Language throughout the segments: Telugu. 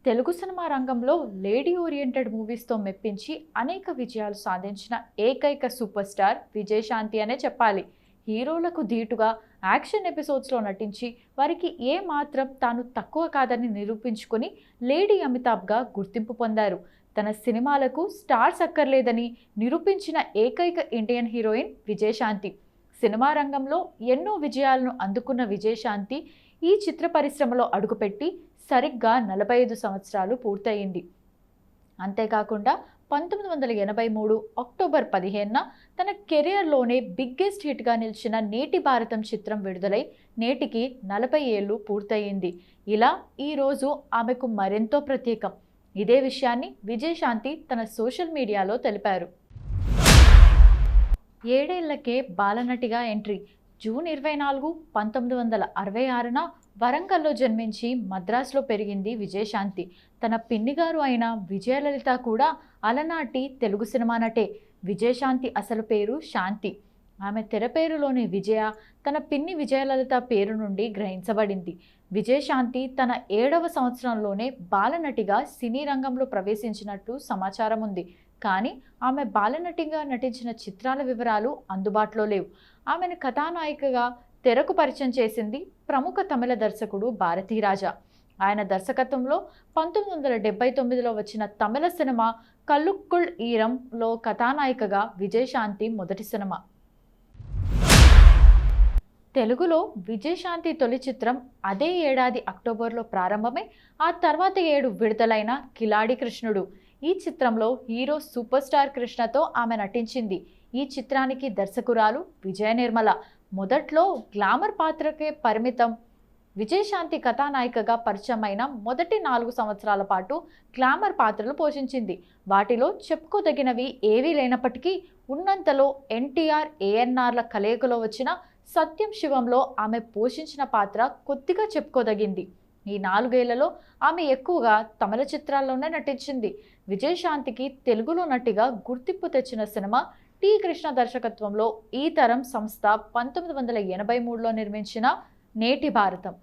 తెలుగు సినిమా రంగంలో లేడీ ఓరియంటెడ్ మూవీస్తో మెప్పించి అనేక విజయాలు సాధించిన ఏకైక సూపర్ స్టార్ విజయశాంతి అనే చెప్పాలి. హీరోలకు ధీటుగా యాక్షన్ ఎపిసోడ్స్లో నటించి వారికి ఏ మాత్రం తాను తక్కువ కాదని నిరూపించుకొని లేడీ అమితాబ్గా గుర్తింపు పొందారు. తన సినిమాలకు స్టార్స్ అక్కర్లేదని నిరూపించిన ఏకైక ఇండియన్ హీరోయిన్ విజయశాంతి. సినిమా రంగంలో ఎన్నో విజయాలను అందుకున్న విజయశాంతి ఈ చిత్ర పరిశ్రమలో అడుగుపెట్టి సరిగ్గా 45 సంవత్సరాలు పూర్తయింది. అంతేకాకుండా 1983 అక్టోబర్ 15న తన కెరియర్లోనే బిగ్గెస్ట్ హిట్గా నిలిచిన నేటి భారతం చిత్రం విడుదలై నేటికి 40 ఏళ్ళు పూర్తయింది. ఇలా ఈరోజు ఆమెకు మరెంతో ప్రత్యేకం. ఇదే విషయాన్ని విజయశాంతి తన సోషల్ మీడియాలో తెలిపారు. 7 ఏళ్లకే బాలనటిగా ఎంట్రీ. జూన్ 24, 1966న వరంగల్లో జన్మించి మద్రాసులో పెరిగింది విజయశాంతి. తన పిన్నిగారు అయిన విజయలలిత కూడా అలనాటి తెలుగు సినిమా నటే. విజయశాంతి అసలు పేరు శాంతి. ఆమె తెర పేరులోని విజయ తన పిన్ని విజయలలిత పేరు నుండి గ్రహించబడింది. విజయశాంతి తన 7వ సంవత్సరంలోనే బాలనటిగా సినీ రంగంలో ప్రవేశించినట్లు సమాచారం ఉంది. కానీ ఆమె బాలనటిగా నటించిన చిత్రాల వివరాలు అందుబాటులో లేవు. ఆమెను కథానాయికగా తెరకు పరిచయం చేసింది ప్రముఖ తమిళ దర్శకుడు భారతీరాజా. ఆయన దర్శకత్వంలో 1979లో వచ్చిన తమిళ సినిమా కల్లుక్కుల్ ఈరంలో కథానాయికగా విజయశాంతి మొదటి సినిమా. తెలుగులో విజయశాంతి తొలి చిత్రం అదే ఏడాది అక్టోబర్లో ప్రారంభమై ఆ తర్వాత ఏడు విడుదలైన కిలాడి కృష్ణుడు. ఈ చిత్రంలో హీరో సూపర్ స్టార్ కృష్ణతో ఆమె నటించింది. ఈ చిత్రానికి దర్శకురాలు విజయ నిర్మల. మొదట్లో గ్లామర్ పాత్రకే పరిమితం విజయశాంతి కథానాయికగా పరిచయమైన మొదటి 4 సంవత్సరాల పాటు గ్లామర్ పాత్రలు పోషించింది. వాటిలో చెప్పుకోదగినవి ఏవీ లేనప్పటికీ ఉన్నంతలో ఎన్టీఆర్, ఏఎన్ఆర్ల కలయికలో వచ్చిన సత్యం శివంలో ఆమె పోషించిన పాత్ర కొద్దిగా చెప్పుకోదగింది. ఈ 4 ఏళ్లలో ఆమె ఎక్కువగా తమిళ చిత్రాల్లోనే నటించింది. విజయశాంతికి తెలుగులో నటిగా గుర్తింపు తెచ్చిన సినిమా టి. కృష్ణ దర్శకత్వంలో ఈ తరం సంస్థ 1983లో నిర్మించిన నేటి భారతం.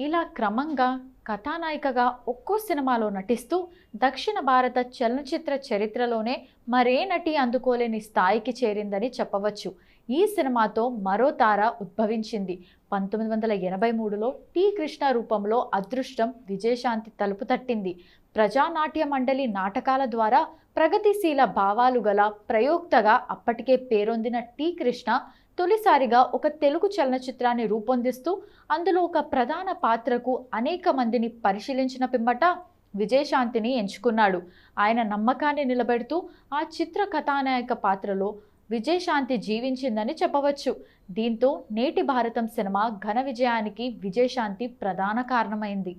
ఇలా క్రమంగా కథానాయికగా ఒక్కో సినిమాలో నటిస్తూ దక్షిణ భారత చలనచిత్ర చరిత్రలోనే మరే నటి అందుకోలేని స్థాయికి చేరిందని చెప్పవచ్చు. ఈ సినిమాతో మరో తార ఉద్భవించింది. 1983లో టి. కృష్ణ రూపంలో అదృష్టం విజయశాంతి తలుపు తట్టింది. ప్రజానాట్య మండలి నాటకాల ద్వారా ప్రగతిశీల భావాలు గల ప్రయోక్తగా అప్పటికే పేరొందిన టి. కృష్ణ తొలిసారిగా ఒక తెలుగు చలనచిత్రాన్ని రూపొందిస్తూ అందులో ఒక ప్రధాన పాత్రకు అనేక మందిని పరిశీలించిన పిమ్మట విజయశాంతిని ఎంచుకున్నాడు. ఆయన నమ్మకాన్ని నిలబెడుతూ ఆ చిత్ర కథానాయక పాత్రలో విజయశాంతి జీవించిందని చెప్పవచ్చు. దీంతో నేటి భారతం సినిమా ఘన విజయానికి విజయశాంతి ప్రధాన కారణమైంది.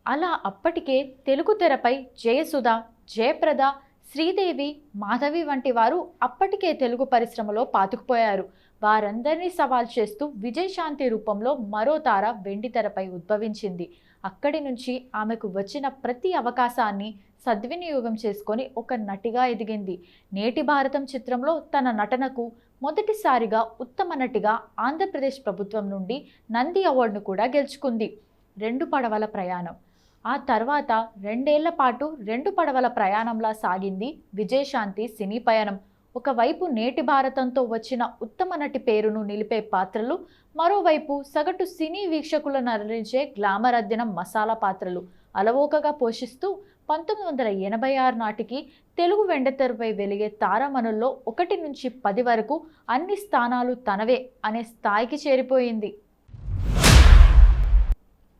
అలా అప్పటికే తెలుగు తెరపై జయసుధ, జయప్రద, శ్రీదేవి, మాధవి వంటి వారు అప్పటికే తెలుగు పరిశ్రమలో పాతుకుపోయారు. వారందరినీ సవాల్ చేస్తూ విజయశాంతి రూపంలో మరో తార వెండితెరపై ఉద్భవించింది. అక్కడి నుంచి ఆమెకు వచ్చిన ప్రతి అవకాశాన్ని సద్వినియోగం చేసుకొని ఒక నటిగా ఎదిగింది. నేటి భారతం చిత్రంలో తన నటనకు మొదటిసారిగా ఉత్తమ నటిగా ఆంధ్రప్రదేశ్ ప్రభుత్వం నుండి నంది అవార్డును కూడా గెలుచుకుంది. 2 పడవల ప్రయాణం. ఆ తర్వాత 2 ఏళ్ల పాటు 2 పడవల ప్రయాణంలా సాగింది విజయశాంతి సినీ పయనం. ఒకవైపు నేటి భారతంతో వచ్చిన ఉత్తమ నటి పేరును నిలిపే పాత్రలు, మరోవైపు సగటు సినీ వీక్షకులను అలరించే గ్లామర్ అద్దిన మసాలా పాత్రలు అలవోకగా పోషిస్తూ 1986 నాటికి తెలుగు వెండితెరపై వెలిగే తారామణుల్లో 1 నుంచి 10 వరకు అన్ని స్థానాలు తనవే అనే స్థాయికి చేరిపోయింది.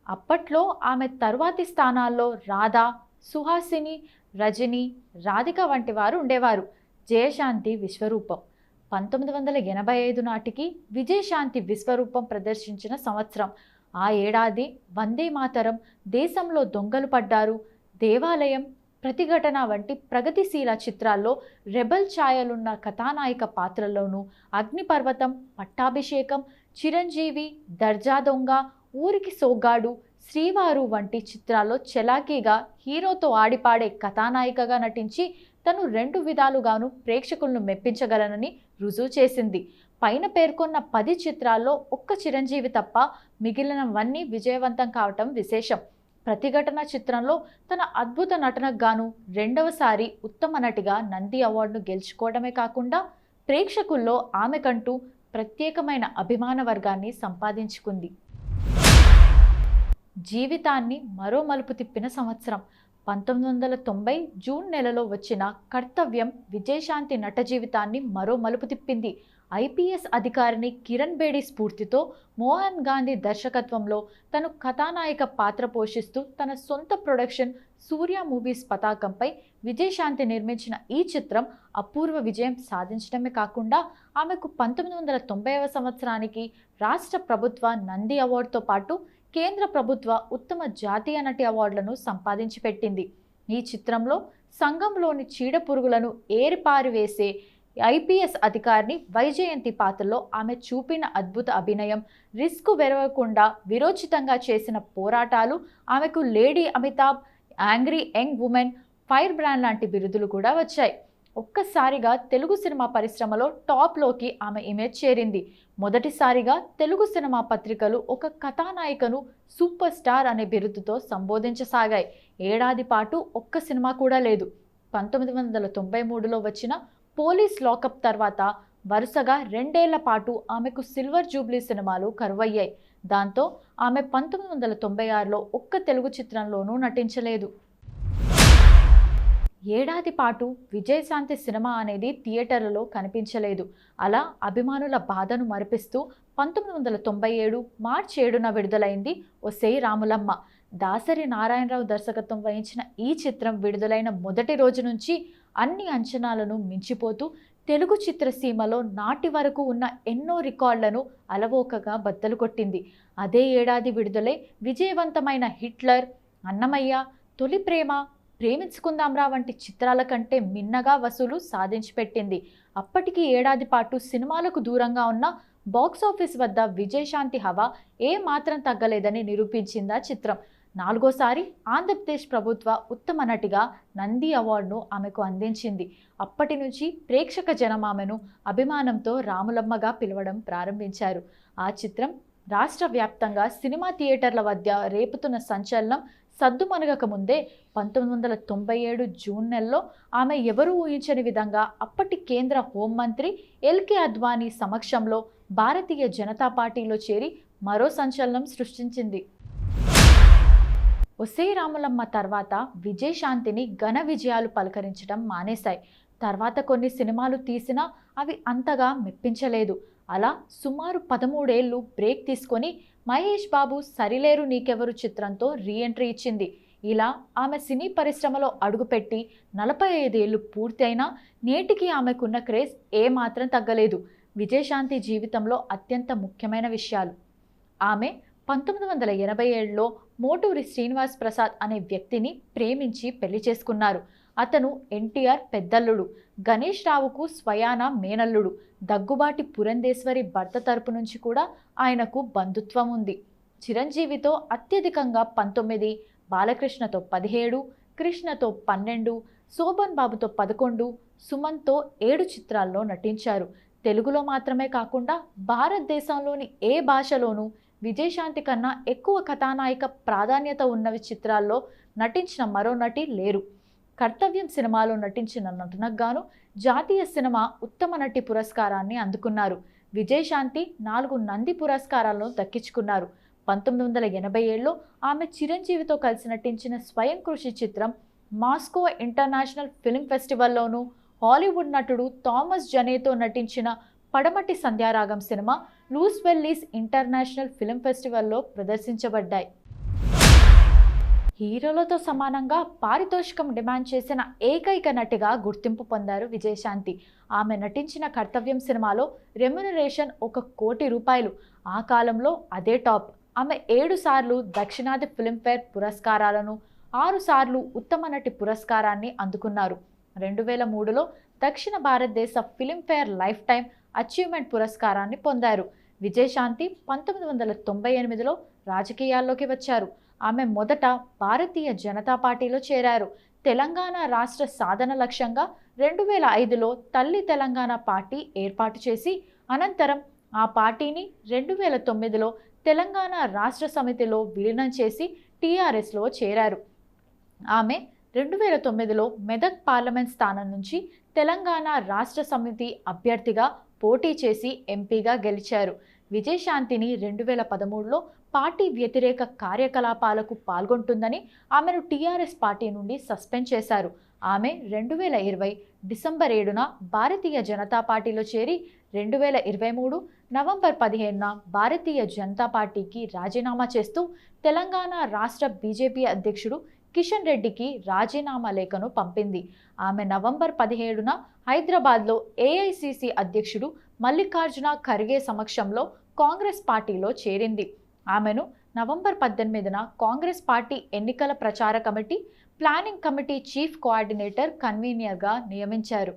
అప్పట్లో ఆమె తరువాతి స్థానాల్లో రాధా, సుహాసిని, రజని, రాధిక వంటి వారు ఉండేవారు. జయశాంతి విశ్వరూపం. 1985 నాటికి విజయశాంతి విశ్వరూపం ప్రదర్శించిన సంవత్సరం. ఆ ఏడాది వందే మాతరం, దేశంలో దొంగలు పడ్డారు, దేవాలయం, ప్రతిఘటన వంటి ప్రగతిశీల చిత్రాల్లో రెబల్ ఛాయలున్న కథానాయిక పాత్రల్లోనూ అగ్నిపర్వతం, పట్టాభిషేకం, చిరంజీవి, దర్జా దొంగ, ఊరికి సోగ్గాడు, శ్రీవారు వంటి చిత్రాల్లో చలాకీగా హీరోతో ఆడిపాడే కథానాయికగా నటించి తను 2 విధాలుగాను ప్రేక్షకులను మెప్పించగలనని రుజువు చేసింది. పైన పేర్కొన్న 10 చిత్రాల్లో ఒక్క చిరంజీవి తప్ప మిగిలినవన్నీ విజయవంతం కావటం విశేషం. ప్రతిఘటన చిత్రంలో తన అద్భుత నటనకు గాను రెండవసారి ఉత్తమ నటిగా నంది అవార్డును గెలుచుకోవడమే కాకుండా ప్రేక్షకుల్లో ఆమెకంటూ ప్రత్యేకమైన అభిమాన వర్గాన్ని సంపాదించుకుంది. జీవితాన్ని మరో మలుపు తిప్పిన సంవత్సరం 1990 జూన్ నెలలో వచ్చిన కర్తవ్యం విజయశాంతి నట జీవితాన్ని మరో మలుపు తిప్పింది. ఐపీఎస్ అధికారిని కిరణ్ బేడి స్ఫూర్తితో మోహన్ గాంధీ దర్శకత్వంలో తను కథానాయక పాత్ర పోషిస్తూ తన సొంత ప్రొడక్షన్ సూర్య మూవీస్ పతాకంపై విజయశాంతి నిర్మించిన ఈ చిత్రం అపూర్వ విజయం సాధించడమే కాకుండా ఆమెకు 1990వ సంవత్సరానికి రాష్ట్ర ప్రభుత్వ నంది అవార్డుతో పాటు కేంద్ర ప్రభుత్వ ఉత్తమ జాతీయ నటి అవార్డులను సంపాదించి పెట్టింది. ఈ చిత్రంలో సంఘంలోని చీడ పురుగులను ఏరిపారివేసే ఐపీఎస్ అధికారిని వైజయంతి పాత్రలో ఆమె చూపిన అద్భుత అభినయం, రిస్క్ వెరవకుండా విరోచితంగా చేసిన పోరాటాలు ఆమెకు lady Amitabh, angry young women, fire brand లాంటి బిరుదులు కూడా వచ్చాయి. ఒక్కసారిగా తెలుగు సినిమా పరిశ్రమలో టాప్లోకి ఆమె ఇమేజ్ చేరింది. మొదటిసారిగా తెలుగు సినిమా పత్రికలు ఒక కథానాయికను సూపర్ స్టార్ అనే బిరుదుతో సంబోధించసాగాయి. ఏడాది పాటు ఒక్క సినిమా కూడా లేదు. 1993లో వచ్చిన పోలీస్ లాకప్ తర్వాత వరుసగా 2 ఏళ్ల పాటు ఆమెకు సిల్వర్ జూబ్లీ సినిమాలు కరువయ్యాయి. దాంతో ఆమె 1996లో ఒక్క తెలుగు చిత్రంలోనూ నటించలేదు. ఏడాది పాటు విజయశాంతి సినిమా అనేది థియేటర్లలో కనిపించలేదు. అలా అభిమానుల బాధను మరిపిస్తూ 1997 మార్చి 7న విడుదలైంది ఒసేయ్ రాములమ్మ. దాసరి నారాయణరావు దర్శకత్వం వహించిన ఈ చిత్రం విడుదలైన మొదటి రోజు నుంచి అన్ని అంచనాలను మించిపోతూ తెలుగు చిత్రసీమలో నాటి వరకు ఉన్న ఎన్నో రికార్డులను అలవోకగా బద్దలు కొట్టింది. అదే ఏడాది విడుదలై విజయవంతమైన హిట్లర్, అన్నమయ్య, తొలి ప్రేమ, ప్రేమించుకుందాంరా వంటి చిత్రాల కంటే మిన్నగా వసూలు సాధించిపెట్టింది. అప్పటికి ఏడాది పాటు సినిమాలకు దూరంగా ఉన్న బాక్సాఫీస్ వద్ద విజయశాంతి హవా ఏ మాత్రం తగ్గలేదని నిరూపించిందా చిత్రం. 4వసారి ఆంధ్రప్రదేశ్ ప్రభుత్వ ఉత్తమ నటిగా నంది అవార్డును ఆమెకు అందించింది. అప్పటి నుంచి ప్రేక్షక జనం ఆమెను అభిమానంతో రాములమ్మగా పిలవడం ప్రారంభించారు. ఆ చిత్రం రాష్ట్ర వ్యాప్తంగా సినిమా థియేటర్ల వద్ద రేపుతున్న సంచలనం సద్దుమణగక ముందే 1997 జూన్ నెలలో ఆమె ఎవరూ ఊహించని విధంగా అప్పటి కేంద్ర హోంమంత్రి ఎల్కే అద్వానీ సమక్షంలో భారతీయ జనతా పార్టీలో చేరి మరో సంచలనం సృష్టించింది. ఒసేయ్ రాములమ్మ తర్వాత విజయశాంతిని ఘన విజయాలు పలకరించడం మానేశాయి. తర్వాత కొన్ని సినిమాలు తీసినా అవి అంతగా మెప్పించలేదు. అలా సుమారు 13 ఏళ్ళు బ్రేక్ తీసుకొని మహేష్ బాబు సరిలేరు నీకెవరు చిత్రంతో రీఎంట్రీ ఇచ్చింది. ఇలా ఆమె సినీ పరిశ్రమలో అడుగుపెట్టి 45 ఏళ్ళు పూర్తి అయినా నేటికి ఆమెకున్న క్రేజ్ ఏమాత్రం తగ్గలేదు. విజయశాంతి జీవితంలో అత్యంత ముఖ్యమైన విషయాలు: ఆమె 1987లో మోటూరి శ్రీనివాస్ ప్రసాద్ అనే వ్యక్తిని ప్రేమించి పెళ్లి చేసుకున్నారు. అతను ఎన్టీఆర్ పెద్దల్లుడు, గణేష్ రావుకు స్వయాన మేనల్లుడు. దగ్గుబాటి పురంధేశ్వరి భర్త తరపు నుంచి కూడా ఆయనకు బంధుత్వం ఉంది. చిరంజీవితో అత్యధికంగా 19, బాలకృష్ణతో 17, కృష్ణతో 12, శోభన్ బాబుతో 11, సుమన్తో 7 చిత్రాల్లో నటించారు. తెలుగులో మాత్రమే కాకుండా భారతదేశంలోని ఏ భాషలోనూ విజయశాంతి కన్నా ఎక్కువ కథానాయిక ప్రాధాన్యత ఉన్నవి చిత్రాల్లో నటించిన మరో నటి లేరు. కర్తవ్యం సినిమాలో నటించిన నటనకు గాను జాతీయ సినిమా ఉత్తమ నటి పురస్కారాన్ని అందుకున్నారు. విజయశాంతి 4 నంది పురస్కారాలను దక్కించుకున్నారు. 1987లో ఆమె చిరంజీవితో కలిసి నటించిన స్వయం కృషి చిత్రం మాస్కో ఇంటర్నేషనల్ ఫిల్మ్ ఫెస్టివల్లోనూ, హాలీవుడ్ నటుడు థామస్ జనేతో నటించిన పడమటి Sandhyaragam cinema loose వెల్లీస్ international film ఫెస్టివల్లో ప్రదర్శించబడ్డాయి. హీరోలతో సమానంగా పారితోషికం డిమాండ్ చేసిన ఏకైక నటిగా గుర్తింపు పొందారు విజయశాంతి. ఆమె నటించిన కర్తవ్యం సినిమాలో రెమ్యునరేషన్ ₹1 కోటి. ఆ కాలంలో అదే టాప్. ఆమె 7 సార్లు దక్షిణాది ఫిల్మ్ఫేర్ పురస్కారాలను, 6 సార్లు ఉత్తమ నటి పురస్కారాన్ని అందుకున్నారు. 2003లో దక్షిణ భారతదేశ ఫిల్మ్ఫేర్ లైఫ్ టైమ్ అచీవ్మెంట్ పురస్కారాన్ని పొందారు. విజయశాంతి 1998లో రాజకీయాల్లోకి వచ్చారు. ఆమె మొదట భారతీయ జనతా పార్టీలో చేరారు. తెలంగాణ రాష్ట్ర సాధన లక్ష్యంగా 2005లో తల్లి తెలంగాణ పార్టీ ఏర్పాటు చేసి అనంతరం ఆ పార్టీని 2009లో తెలంగాణ రాష్ట్ర సమితిలో విలీనం చేసి టీఆర్ఎస్లో చేరారు. ఆమె 2009లో మెదక్ పార్లమెంట్ స్థానం నుంచి తెలంగాణ రాష్ట్ర సమితి అభ్యర్థిగా పోటీ చేసి ఎంపీగా గెలిచారు. విజయశాంతిని 2013లో పార్టీ వ్యతిరేక కార్యకలాపాలకు పాల్గొంటుందని ఆమెను టీఆర్ఎస్ పార్టీ నుండి సస్పెండ్ చేశారు. ఆమె 2020 డిసెంబర్ 7న భారతీయ జనతా పార్టీలో చేరి 2023 నవంబర్ 15న భారతీయ జనతా పార్టీకి రాజీనామా చేస్తూ తెలంగాణ రాష్ట్ర బీజేపీ అధ్యక్షుడు కిషన్ రెడ్డికి రాజీనామా లేఖను పంపింది. ఆమె నవంబర్ 17న హైదరాబాద్లో ఏఐసిసి అధ్యక్షుడు మల్లికార్జున ఖర్గే సమక్షంలో కాంగ్రెస్ పార్టీలో చేరింది. ఆమెను నవంబర్ 18న కాంగ్రెస్ పార్టీ ఎన్నికల ప్రచార committee, planning committee chief coordinator, కన్వీనర్గా నియమించారు.